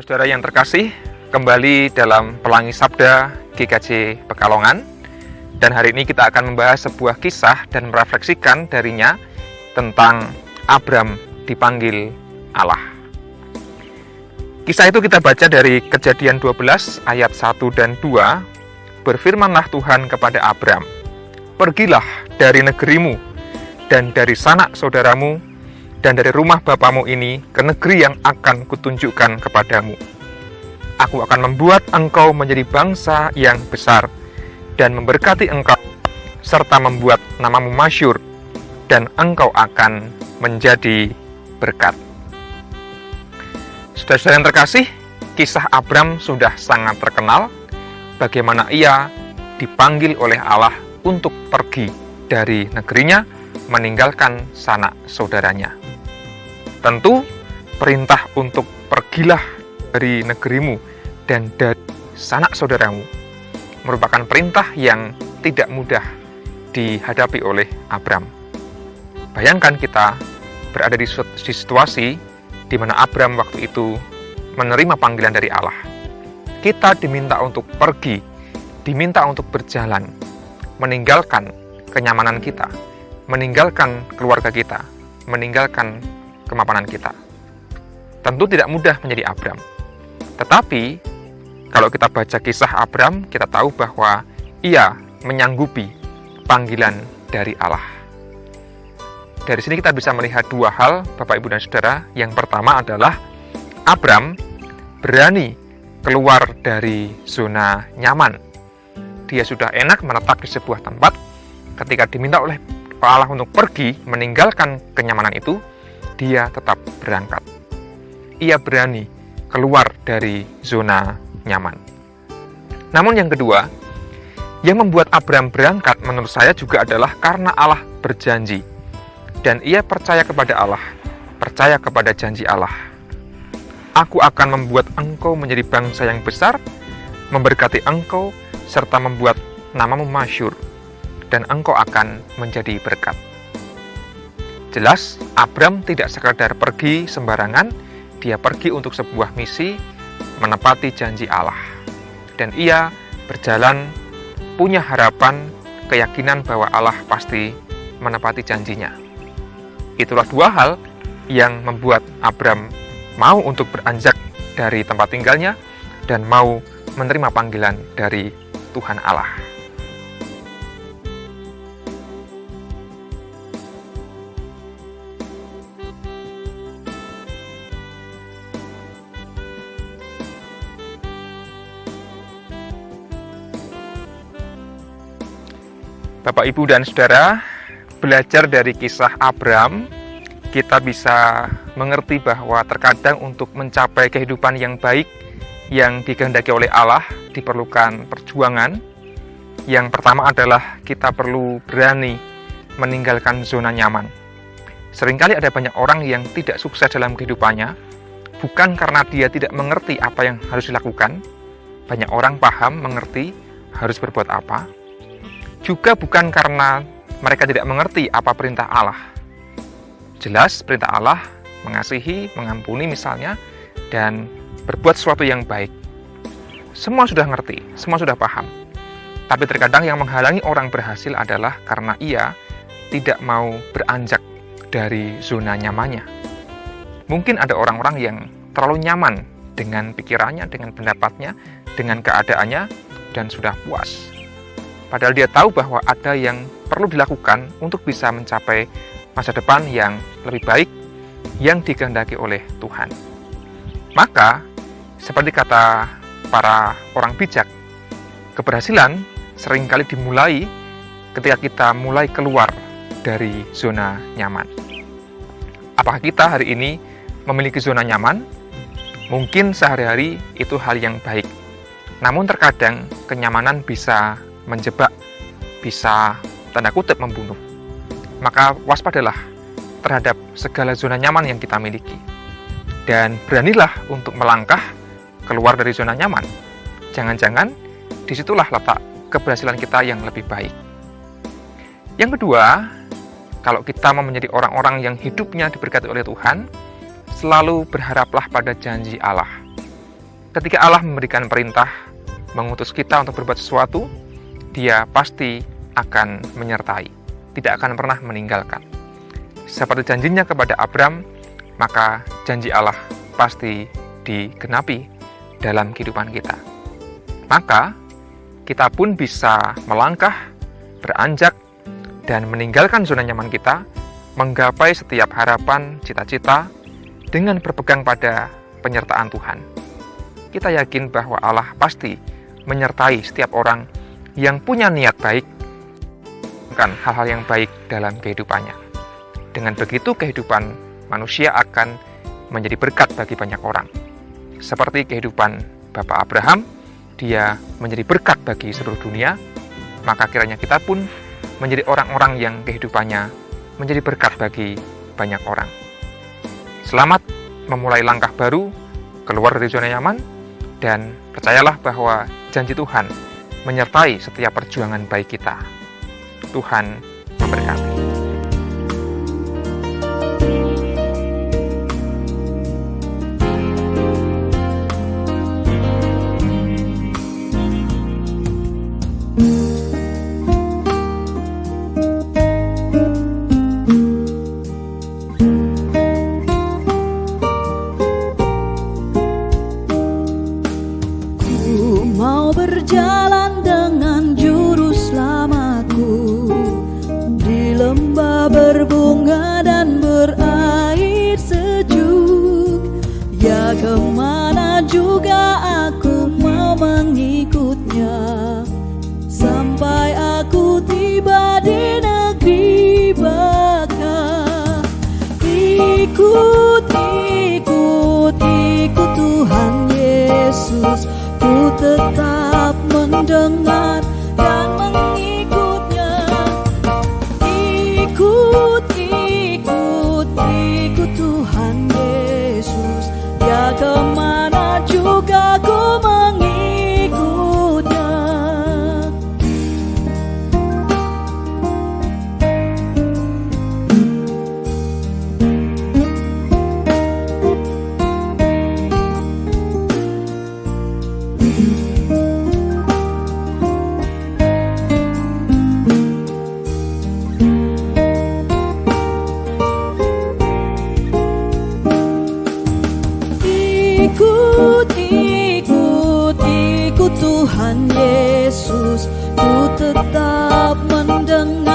Saudara yang terkasih, kembali dalam Pelangi Sabda GKJ Pekalongan. Dan hari ini kita akan membahas sebuah kisah dan merefleksikan darinya tentang Abram dipanggil Allah. Kisah itu kita baca dari Kejadian 12 ayat 1 dan 2. Berfirmanlah Tuhan kepada Abram, "Pergilah dari negerimu dan dari sanak saudaramu dan dari rumah bapamu ini ke negeri yang akan kutunjukkan kepadamu. Aku akan membuat engkau menjadi bangsa yang besar dan memberkati engkau, serta membuat namamu masyhur, dan engkau akan menjadi berkat." Saudara-saudara yang terkasih, kisah Abram sudah sangat terkenal, bagaimana ia dipanggil oleh Allah untuk pergi dari negerinya, meninggalkan sanak saudaranya. Tentu, perintah untuk pergilah dari negerimu dan dari sanak saudaramu merupakan perintah yang tidak mudah dihadapi oleh Abram. Bayangkan kita berada di situasi di mana Abram waktu itu menerima panggilan dari Allah. Kita diminta untuk pergi, diminta untuk berjalan, meninggalkan kenyamanan kita, meninggalkan keluarga kita, meninggalkan kemapanan kita. Tentu tidak mudah menjadi Abram. Tetapi, kalau kita baca kisah Abram, kita tahu bahwa ia menyanggupi panggilan dari Allah. Dari sini kita bisa melihat dua hal, Bapak, Ibu, dan Saudara. Yang pertama adalah Abram berani keluar dari zona nyaman. Dia sudah enak menetap di sebuah tempat. Ketika diminta oleh Allah untuk pergi, meninggalkan kenyamanan itu, dia tetap berangkat. Ia berani keluar dari zona nyaman. Namun yang kedua, yang membuat Abram berangkat menurut saya juga adalah karena Allah berjanji. Dan ia percaya kepada Allah, percaya kepada janji Allah. Aku akan membuat engkau menjadi bangsa yang besar, memberkati engkau, serta membuat namamu masyhur, dan engkau akan menjadi berkat. Jelas, Abram tidak sekadar pergi sembarangan, dia pergi untuk sebuah misi, menepati janji Allah. Dan ia berjalan, punya harapan, keyakinan bahwa Allah pasti menepati janjinya. Itulah dua hal yang membuat Abram mau untuk beranjak dari tempat tinggalnya dan mau menerima panggilan dari Tuhan Allah. Bapak, Ibu, dan Saudara, belajar dari kisah Abram, kita bisa mengerti bahwa terkadang untuk mencapai kehidupan yang baik yang dikehendaki oleh Allah diperlukan perjuangan. Yang pertama adalah kita perlu berani meninggalkan zona nyaman. Seringkali ada banyak orang yang tidak sukses dalam kehidupannya, bukan karena dia tidak mengerti apa yang harus dilakukan. Banyak orang paham, mengerti harus berbuat apa, juga bukan karena mereka tidak mengerti apa perintah Allah. Jelas perintah Allah mengasihi, mengampuni misalnya, dan berbuat sesuatu yang baik. Semua sudah ngerti, semua sudah paham. Tapi terkadang yang menghalangi orang berhasil adalah karena ia tidak mau beranjak dari zona nyamannya. Mungkin ada orang-orang yang terlalu nyaman dengan pikirannya, dengan pendapatnya, dengan keadaannya, dan sudah puas. Padahal dia tahu bahwa ada yang perlu dilakukan untuk bisa mencapai masa depan yang lebih baik yang dikehendaki oleh Tuhan. Maka, seperti kata para orang bijak, keberhasilan seringkali dimulai ketika kita mulai keluar dari zona nyaman. Apakah kita hari ini memiliki zona nyaman? Mungkin sehari-hari itu hal yang baik. Namun terkadang kenyamanan bisa menjebak, bisa tanda kutip membunuh. Maka waspadalah terhadap segala zona nyaman yang kita miliki. Dan beranilah untuk melangkah keluar dari zona nyaman. Jangan-jangan disitulah letak keberhasilan kita yang lebih baik. Yang kedua, kalau kita mau menjadi orang-orang yang hidupnya diberkati oleh Tuhan, selalu berharaplah pada janji Allah. Ketika Allah memberikan perintah, mengutus kita untuk berbuat sesuatu, Dia pasti akan menyertai, tidak akan pernah meninggalkan. Seperti janjinya kepada Abram, maka janji Allah pasti digenapi dalam kehidupan kita. Maka, kita pun bisa melangkah, beranjak, dan meninggalkan zona nyaman kita, menggapai setiap harapan, cita-cita, dengan berpegang pada penyertaan Tuhan. Kita yakin bahwa Allah pasti menyertai setiap orang yang punya niat baik, bukan hal-hal yang baik dalam kehidupannya. Dengan begitu, kehidupan manusia akan menjadi berkat bagi banyak orang. Seperti kehidupan Bapak Abraham, dia menjadi berkat bagi seluruh dunia, maka kiranya kita pun menjadi orang-orang yang kehidupannya menjadi berkat bagi banyak orang. Selamat memulai langkah baru, keluar dari zona nyaman, dan percayalah bahwa janji Tuhan menyertai setiap perjuangan baik kita. Tuhan memberkati. Mau berjalan dengan juru selamatku di lembah berbunga dan berair sejuk. Ya, kemana juga aku mau mengikutnya, sampai aku tiba di negeri baka. Ikut, ikut, ikut Tuhan Yesus. Ku tetap mendengar dan mengikutnya. Ikut, ikut, ikut Tuhan Yesus. Ya, kemana juga ku mengikutnya. Ikut, ikut, ikut Tuhan Yesus. Ku tetap mendengar